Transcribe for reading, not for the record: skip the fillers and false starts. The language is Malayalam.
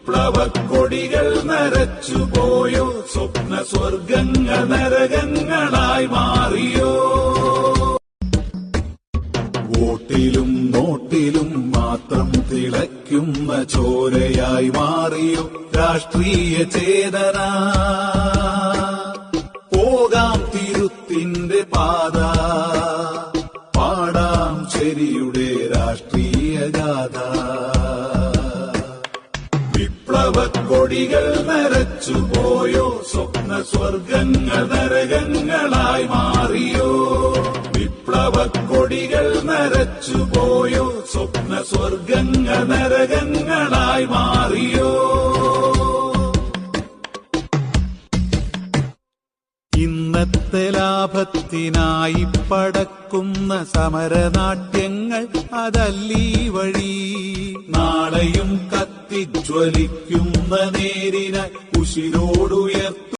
പ്ലവക്കൊടികൾ നരച്ചുപോയോ, സ്വപ്ന സ്വർഗങ്ങൾ നരകങ്ങളായി മാറിയോ. വോട്ടിലും നോട്ടിലും മാത്രം തിളയ്ക്കുന്ന ചോരയായി മാറിയോ രാഷ്ട്രീയ ചേതന. പോകാം തിരുത്തിന്റെ പാത, പാടാം ശരിയുടെ രാഷ്ട്രീയ ഗാഥ. വിപ്ലവക്കൊടികൾ നരച്ചുപോയോ, സ്വപ്ന സ്വർഗങ്ങൾ നരകങ്ങളായി മാറിയോ. വിപ്ലവക്കൊടികൾ നരച്ചുപോയോ, സ്വപ്ന സ്വർഗങ്ങൾ നരകങ്ങളായി മാറിയോ. ഇന്നത്തെ ലാഭത്തിനായി പടക്കുന്ന സമരനാട്യങ്ങൾ അതല്ലീ വഴി. നാളെയും കത്തിജ്വലിക്കുന്ന നേരിനായി ഉശിരോടുയർത്തും